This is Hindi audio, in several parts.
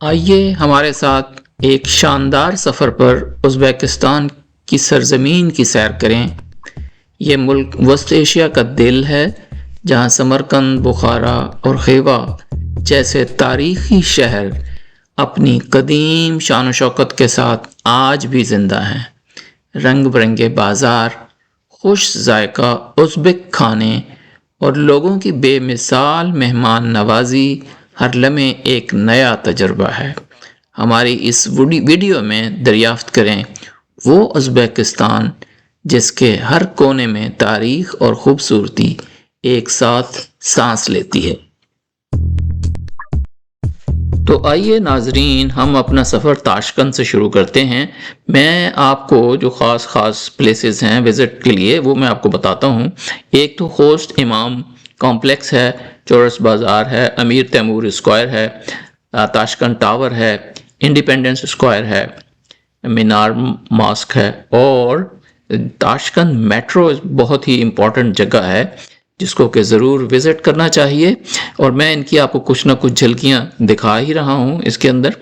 आइए हमारे साथ एक शानदार सफ़र पर उज़्बेकिस्तान की सरज़मीन की सैर करें। ये मुल्क वस्त एशिया का दिल है, जहाँ समरकंद, बुखारा और खेवा जैसे तारीख़ी शहर अपनी कदीम शान शौकत के साथ आज भी ज़िंदा हैं। रंग बिरंगे बाज़ार, खुश जायका उज़्बेक खाने और लोगों की बेमिसाल मेहमान नवाजी हर लम्हे एक नया तजुर्बा है। हमारी इस वीडियो में दरियाफ्त करें वो उज़्बेकिस्तान जिसके हर कोने में तारीख और ख़ूबसूरती एक साथ सांस लेती है। तो आइए नाजरीन, हम अपना सफ़र ताशकंद से शुरू करते हैं। मैं आपको जो ख़ास प्लेसेस हैं विज़िट के लिए वो मैं आपको बताता हूँ। एक तो होस्ट इमाम कॉम्प्लेक्स है, चौरस बाज़ार है, अमीर तैमूर स्क्वायर है, ताशकंद टावर है, इंडिपेंडेंस स्क्वायर है, मीनार मॉस्क है और ताशकंद मेट्रो बहुत ही इम्पोर्टेंट जगह है जिसको कि ज़रूर विज़िट करना चाहिए। और मैं इनकी आपको कुछ ना कुछ झलकियाँ दिखा ही रहा हूँ इसके अंदर।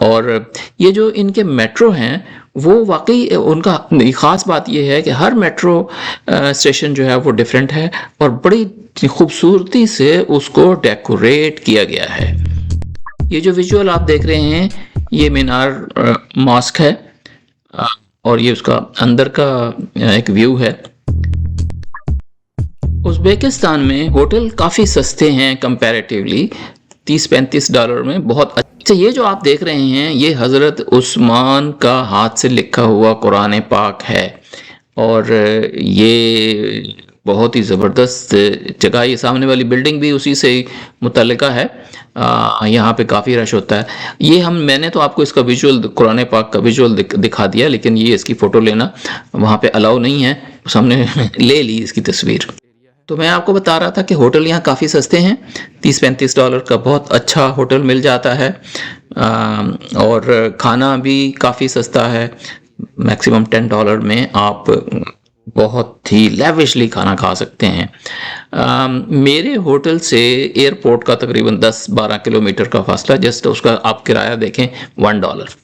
और ये जो इनके मेट्रो हैं वो वाकई उनका ख़ास बात ये है कि हर मेट्रो स्टेशन जो है वो डिफरेंट है और बड़ी खूबसूरती से उसको डेकोरेट किया गया है। ये जो विजुअल आप देख रहे हैं ये मीनार मॉस्क है और ये उसका अंदर का एक व्यू है। उज़्बेकिस्तान में होटल काफ़ी सस्ते हैं कंपैरेटिवली, $30-35 में बहुत अच्छा। ये जो आप देख रहे हैं ये हज़रत उस्मान का हाथ से लिखा हुआ कुरान पाक है और ये बहुत ही ज़बरदस्त जगह। ये सामने वाली बिल्डिंग भी उसी से मुतल्लिका है। यहाँ पे काफ़ी रश होता है। ये मैंने तो आपको इसका विजुअल, कुरान पाक का विजुअल दिखा दिया, लेकिन ये इसकी फ़ोटो लेना वहाँ पे अलाउ नहीं है। हमने ले ली इसकी तस्वीर। तो मैं आपको बता रहा था कि होटल यहाँ काफ़ी सस्ते हैं। $30-35 का बहुत अच्छा होटल मिल जाता है और खाना भी काफ़ी सस्ता है। मैक्सिमम $10 में आप बहुत ही लेविशली खाना खा सकते हैं। मेरे होटल से एयरपोर्ट का तकरीबन 10-12 किलोमीटर का फासला, जस्ट उसका आप किराया देखें $1,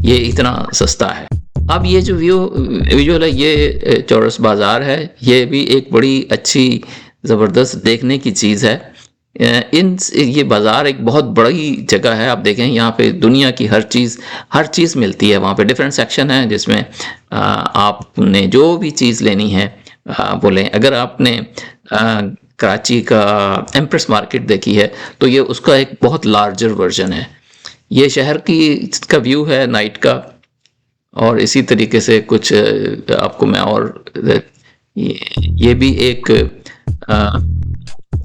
ये इतना सस्ता है। अब ये जो विजुअल है ये चौरस बाज़ार है। ये भी एक बड़ी अच्छी ज़बरदस्त देखने की चीज़ है। ये बाज़ार एक बहुत बड़ी जगह है। आप देखें यहाँ पे दुनिया की हर चीज़ मिलती है। वहाँ पे डिफरेंट सेक्शन है जिसमें आपने जो भी चीज़ लेनी है वो लें। अगर आपने कराची का एम्प्रेस मार्केट देखी है तो ये उसका एक बहुत लार्जर वर्जन है। ये शहर का व्यू है नाइट का। और इसी तरीके से कुछ आपको मैं और ये भी एक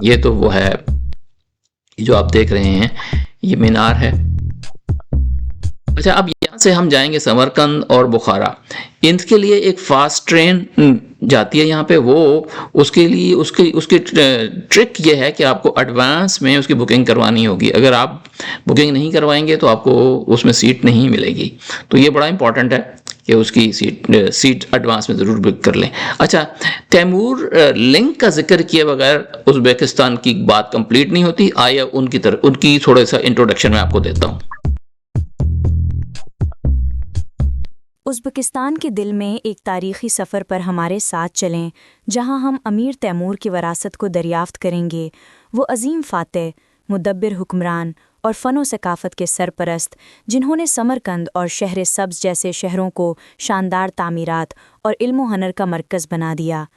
ये तो वो है जो आप देख रहे हैं, ये मीनार है। अच्छा, अब यहाँ से हम जाएंगे समरकंद और बुखारा। इनके लिए एक फास्ट ट्रेन जाती है यहाँ पे। वो उसके लिए उसकी ट्रिक ये है कि आपको एडवांस में उसकी बुकिंग करवानी होगी। अगर आप बुकिंग नहीं करवाएंगे तो आपको उसमें सीट नहीं मिलेगी। तो ये बड़ा इंपॉर्टेंट है कि उसकी सीट एडवांस में ज़रूर बुक कर लें। अच्छा, तैमूर लिंक का जिक्र किए बगैर उज़्बेकिस्तान की बात कंप्लीट नहीं होती। आइए उनकी थोड़ा सा इंट्रोडक्शन मैं आपको देता हूँ। उज़्बेकिस्तान के दिल में एक तारीख़ी सफ़र पर हमारे साथ चलें, जहां हम अमीर तैमूर की विरासत को दरियाफ्त करेंगे। वो अजीम फ़ातेह, मुदब्बिर हुक्मरान और फ़न व सकाफ़त के सरपरस्त, जिन्होंने समरकंद और शहर सब्ज़ जैसे शहरों को शानदार तामीरात और इल्म हनर का मरकज़ बना दिया।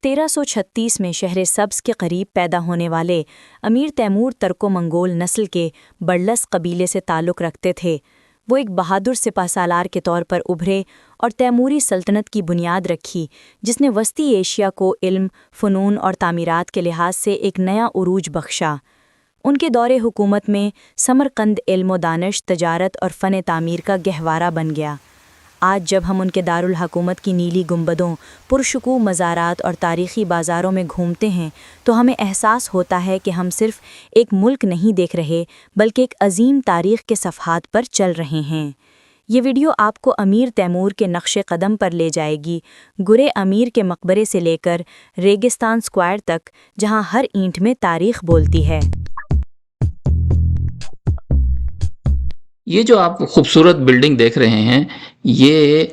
1336 में शहर सब्ज़ के करीब पैदा होने वाले अमीर तैमूर तुर्को मंगोल नस्ल के बड़लस कबीले से ताल्लुक़ रखते थे। वो एक बहादुर सिपाहसालार के तौर पर उभरे और तैमूरी सल्तनत की बुनियाद रखी, जिसने वस्ती एशिया को इल्म, फ़नून और तामीरात के लिहाज से एक नया उरूज बख्शा। उनके दौरे हुकूमत में समरकंद इल्म व दानिश, तजारत और फ़न तामीर का गहवारा बन गया। आज जब हम उनके दारुल हुकूमत की नीली गुंबदों, पुरशुकूह मज़ारात और तारीख़ी बाज़ारों में घूमते हैं तो हमें एहसास होता है कि हम सिर्फ़ एक मुल्क नहीं देख रहे, बल्कि एक अजीम तारीख़ के सफ़हात पर चल रहे हैं। ये वीडियो आपको अमीर तैमूर के नक्शे कदम पर ले जाएगी, गुरे अमीर के मकबरे से लेकर रेगिस्तान स्क्वायर तक, जहाँ हर ईंट में तारीख़ बोलती है। ये जो आप खूबसूरत बिल्डिंग देख रहे हैं ये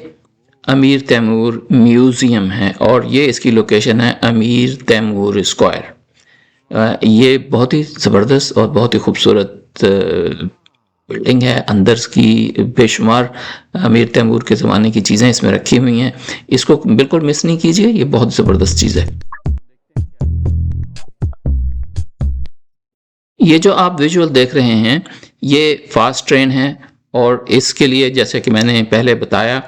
अमीर तैमूर म्यूज़ियम है और ये इसकी लोकेशन है अमीर तैमूर स्क्वायर। ये बहुत ही ज़बरदस्त और बहुत ही खूबसूरत बिल्डिंग है। अंदर की बेशुमार अमीर तैमूर के ज़माने की चीज़ें इसमें रखी हुई हैं। इसको बिल्कुल मिस नहीं कीजिए, ये बहुत ज़बरदस्त चीज़ है। ये जो आप विजुअल देख रहे हैं ये फास्ट ट्रेन है और इसके लिए जैसे कि मैंने पहले बताया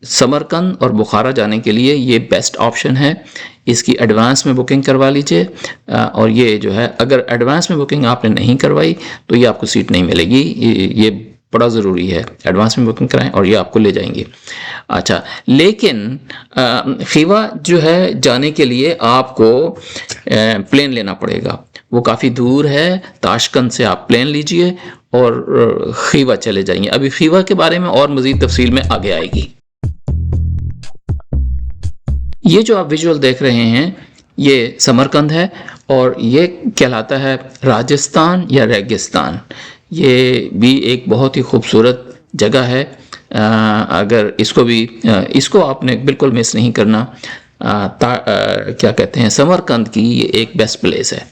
समरकंद और बुखारा जाने के लिए ये बेस्ट ऑप्शन है। इसकी एडवांस में बुकिंग करवा लीजिए और ये जो है अगर एडवांस में बुकिंग आपने नहीं करवाई तो ये आपको सीट नहीं मिलेगी। ये बड़ा ज़रूरी है, एडवांस में बुकिंग कराएं और ये आपको ले जाएंगे। अच्छा, लेकिन खीवा जो है जाने के लिए आपको प्लेन लेना पड़ेगा, वो काफ़ी दूर है। ताशकंद से आप प्लेन लीजिए और खीवा चले जाइए। अभी खीवा के बारे में और मज़ीद तफसील में आगे आएगी। ये जो आप विजुअल देख रहे हैं ये समरकंद है और ये कहलाता है राजस्थान या रेगिस्तान। ये भी एक बहुत ही खूबसूरत जगह है। अगर इसको आपने बिल्कुल मिस नहीं करना। क्या कहते हैं, समरकंद की ये एक बेस्ट प्लेस है।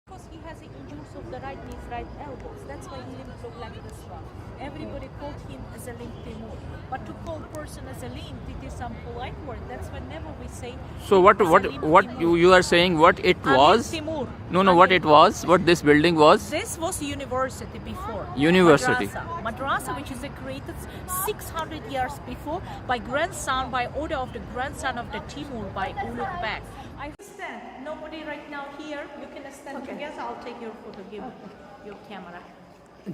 Because he has injuries of the right knees, right elbows. That's why he didn't look like this one. Everybody called him as a Lim Timur. But to call person as a Lim, it is some polite word. That's whenever we say. So what Timur. you are saying what it was? Timur. No, what it was? What this building was? This was university before. University. Madrasa, which is created 600 years before by order of the grandson of the Timur, by Ulugh Beg. I stand. Nobody right now here. You can stand together. I'll take your photo. Give your camera.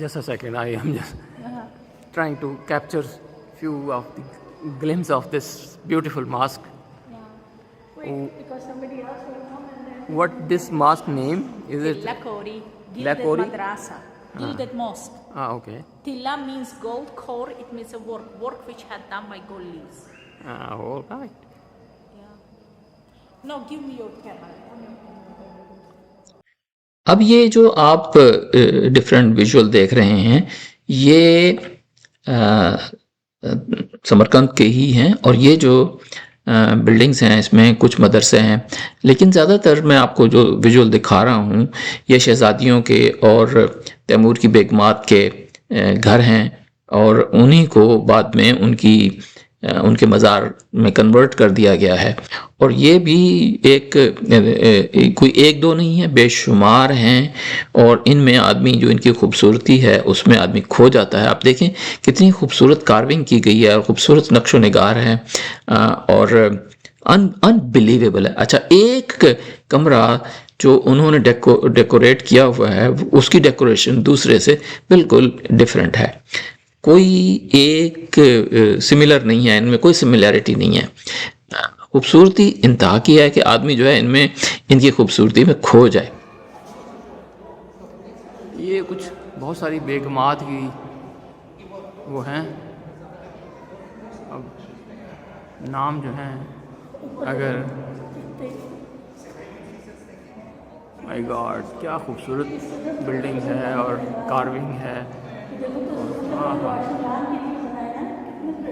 Just a second. I am just trying to capture few of the glimpse of this beautiful mosque. Yeah. Wait, because somebody else will come and then. What this mosque name is it? Lakori. Gilded Lakori? Madrasa. Gilded mosque. Okay. Tilla means gold. Kor, it means a work which had done by gold leaves. All right. No, give me your camera. अब ये जो आप डिफरेंट विजुअल देख रहे हैं ये समरकंद के ही हैं और ये जो बिल्डिंग्स हैं इसमें कुछ मदरसे हैं, लेकिन ज़्यादातर मैं आपको जो विजुअल दिखा रहा हूँ ये शहज़ादियों के और तैमूर की बेगमात के घर हैं और उन्हीं को बाद में उनके मज़ार में कन्वर्ट कर दिया गया है। और ये भी कोई एक दो नहीं है, बेशुमार हैं और इनमें आदमी जो इनकी खूबसूरती है उसमें आदमी खो जाता है। आप देखें कितनी खूबसूरत कार्विंग की गई है और ख़ूबसूरत नक्शो निगार है और अनबिलीवेबल है। अच्छा, एक कमरा जो उन्होंने डेकोरेट किया हुआ है उसकी डेकोरेशन दूसरे से बिल्कुल डिफरेंट है, कोई एक सिमिलर नहीं है, इनमें कोई सिमिलैरिटी नहीं है। खूबसूरती इंतहा की है कि आदमी जो है इनमें इनकी खूबसूरती में खो जाए। ये कुछ बहुत सारी बेगमात की वो हैं। अब नाम जो हैं अगर माय गॉड क्या खूबसूरत बिल्डिंग है और कार्विंग है।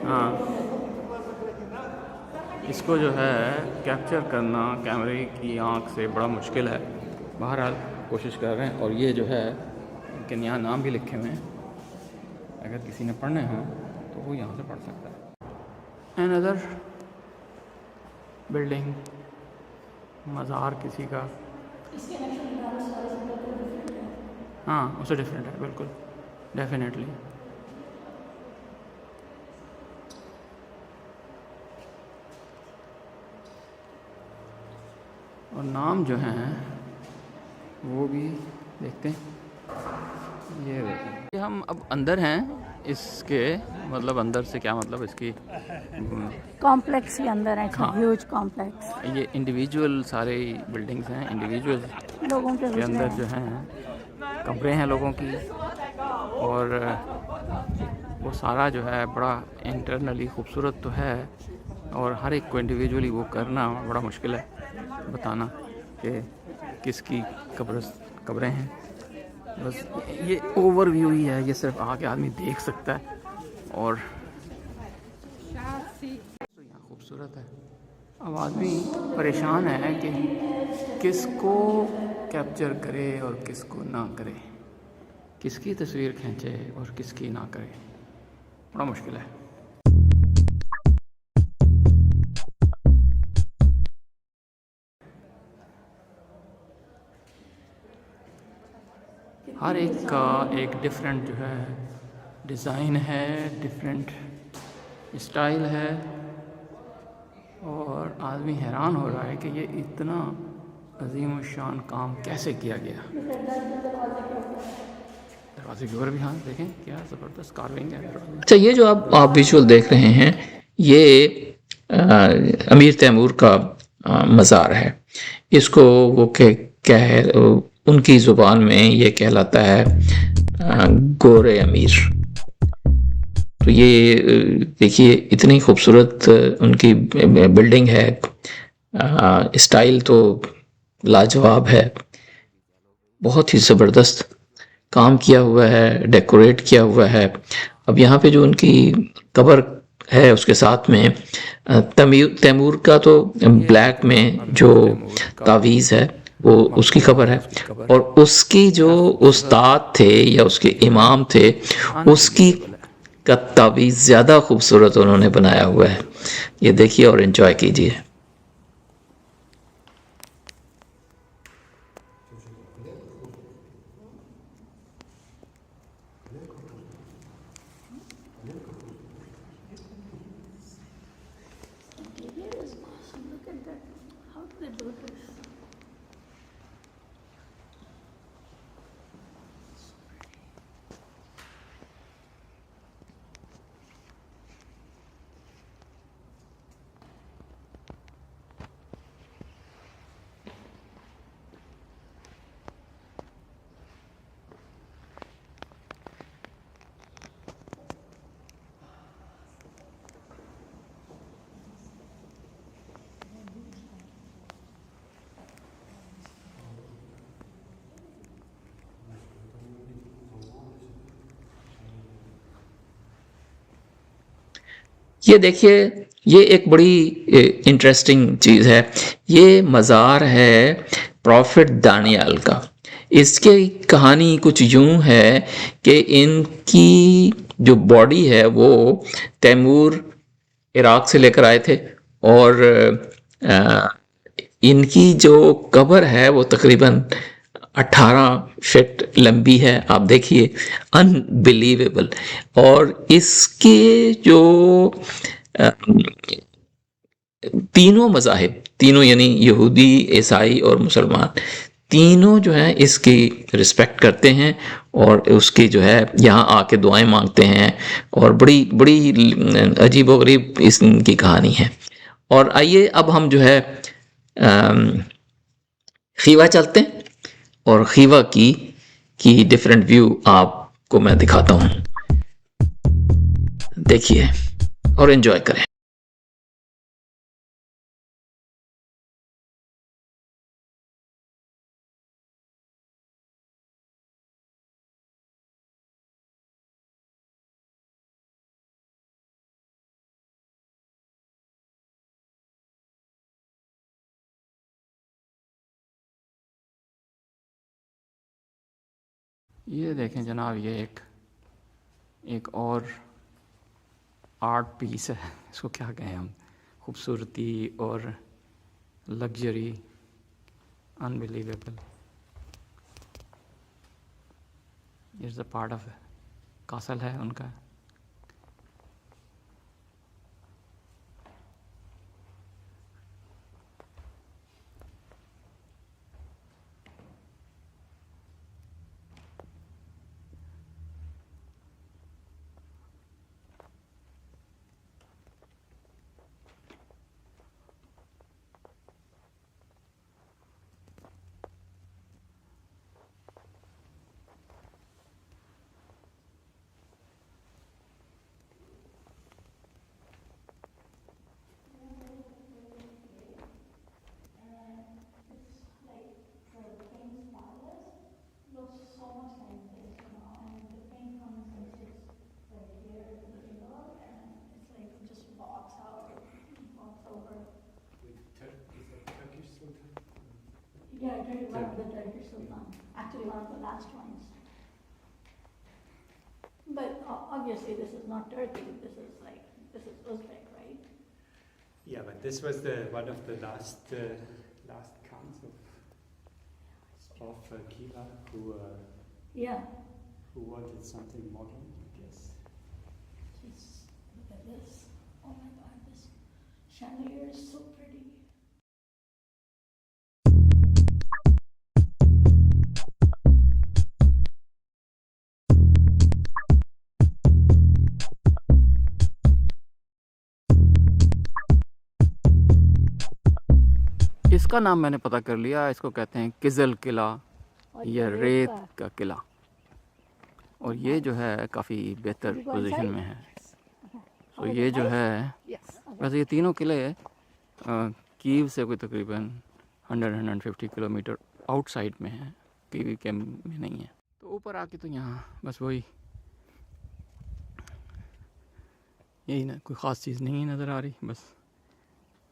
हाँ, इसको जो है कैप्चर करना कैमरे की आंख से बड़ा मुश्किल है। बहरहाल कोशिश कर रहे हैं और ये जो है इनके यहाँ नाम भी लिखे हुए हैं, अगर किसी ने पढ़ने हों तो वो यहाँ से पढ़ सकता है। अनदर बिल्डिंग, मज़ार किसी का, हाँ उससे डिफरेंट है बिल्कुल, डेफिनेटली। और नाम जो हैं वो भी देखते हैं। ये देखें, हम अब अंदर हैं इसके, मतलब अंदर से क्या मतलब इसकी कॉम्प्लेक्स के अंदर है, हाँ। ह्यूज कॉम्प्लेक्स, ये इंडिविजुअल सारे बिल्डिंग्स हैं, इंडिविजुअल लोगों के के अंदर जो हैं कमरे हैं लोगों की और वो सारा जो है बड़ा इंटरनली खूबसूरत तो है और हर एक को इंडिविजुअली वो करना बड़ा मुश्किल है, बताना कि किसकी कब्रें हैं। बस ये ओवरव्यू ही है, ये सिर्फ आके आदमी देख सकता है। और तो यहाँ खूबसूरत है। अब आदमी परेशान है कि किसको कैप्चर करे और किसको ना करे, किसकी तस्वीर खींचे और किसकी ना करे, बड़ा मुश्किल है। हर एक का एक डिफरेंट जो है डिज़ाइन है, डिफरेंट स्टाइल है, और आदमी हैरान हो रहा है कि ये इतना अजीम शान काम कैसे किया गया। दरवाजे के ऊपर भी, हाँ देखें क्या ज़बरदस्त कार्विंग है दरवाजे। अच्छा, ये जो आप विजुअल देख रहे हैं, ये अमीर तैमूर का मज़ार है। इसको वो उनकी ज़ुबान में ये कहलाता है गोरे अमीर। तो ये देखिए इतनी खूबसूरत उनकी बिल्डिंग है, स्टाइल तो लाजवाब है, बहुत ही ज़बरदस्त काम किया हुआ है, डेकोरेट किया हुआ है। अब यहाँ पे जो उनकी कब्र है उसके साथ में तैमूर का तो ब्लैक में जो तावीज़ है वो उसकी कब्र है, और उसकी जो उस्ताद थे या उसके इमाम थे उसकी का तावीज़ ज़्यादा खूबसूरत उन्होंने बनाया हुआ है। ये देखिए और एंजॉय कीजिए। ये देखिए, ये एक बड़ी इंटरेस्टिंग चीज़ है। ये मज़ार है प्रॉफिट दानियाल का। इसकी कहानी कुछ यूं है कि इनकी जो बॉडी है वो तैमूर इराक़ से लेकर आए थे, और इनकी जो कब्र है वो तकरीबन 18 फीट लंबी है। आप देखिए, अनबिलीवेबल। और इसके जो तीनों मज़ाहिब, तीनों यानी यहूदी, ईसाई और मुसलमान, तीनों जो है इसकी रिस्पेक्ट करते हैं और उसकी जो है यहाँ आके दुआएं मांगते हैं, और बड़ी बड़ी अजीबोगरीब इसकी कहानी है। और आइए अब हम जो है खीवा चलते हैं, और खीवा की डिफरेंट व्यू आपको मैं दिखाता हूँ। देखिए और एंजॉय करें। ये देखें जनाब, ये एक और आर्ट पीस है, इसको क्या कहें हम, खूबसूरती और luxury, unbelievable. It's a part of castle है उनका। definitely one of the Turkish Sultan. Actually, one of the last ones. But obviously, this is not Turkey. This is Uzbek, right? Yeah, but this was one of the last counts of Kila Yeah. who wanted something modern, I guess. Just look at this. Oh my God, this chandelier is so pretty. इसका नाम मैंने पता कर लिया, इसको कहते हैं किज़ल किला और या ये रेत का- का किला। और ये जो है काफ़ी बेहतर Did you go position inside? में है। तो Oh, ये जो nice. है, वैसे ये तीनों किले कीव से कोई तकरीबन 100-150 किलोमीटर आउटसाइड में है, कीव के में नहीं है। तो ऊपर आके तो यहाँ बस वही यही ना, कोई ख़ास चीज़ नहीं नज़र आ रही। बस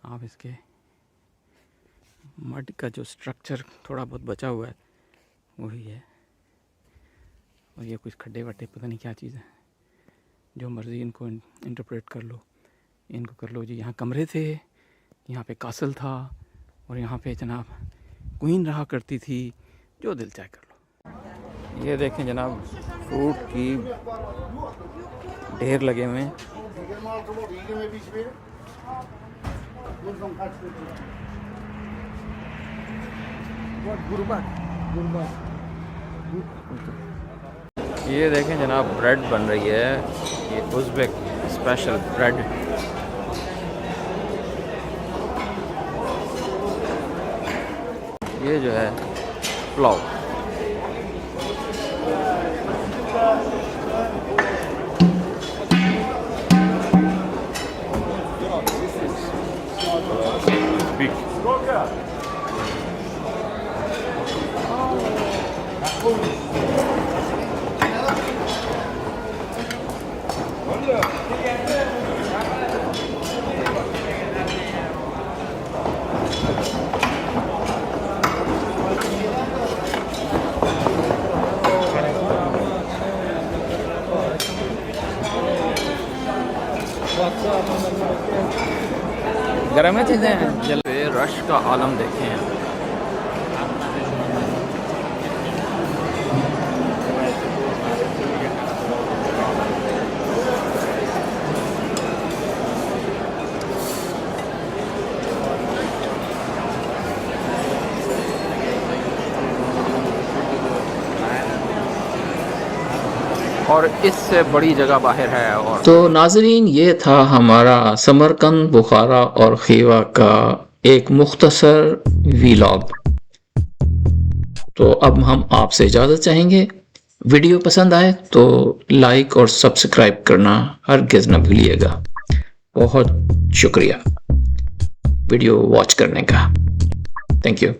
आप इसके मड का जो स्ट्रक्चर थोड़ा बहुत बचा हुआ है वही है। और ये कुछ खड्डे वड्डे पता नहीं क्या चीज़ है, जो मर्ज़ी इनको इंटरप्रेट कर लो, इनको कर लो जी। यहाँ कमरे थे, यहाँ पे कासल था, और यहाँ पे जनाब क्वीन रहा करती थी, जो दिल चाहे कर लो। ये देखें जनाब, फ्रूट की ढेर लगे हुए हैं। ये देखें जनाब, ब्रेड बन रही है, ये उज़्बेक स्पेशल ब्रेड। ये जो है पुलाव। गर्म है चीज़ें। जल पे रश का आलम देखें हैं। और इससे बड़ी जगह बाहर है। और तो नाजरीन, ये था हमारा समरकंद, बुखारा और खीवा का एक मुख्तसर वीलॉग। तो अब हम आपसे इजाज़त चाहेंगे। वीडियो पसंद आए तो लाइक और सब्सक्राइब करना हरगिज़ न भूलिएगा। बहुत शुक्रिया वीडियो वॉच करने का। Thank you.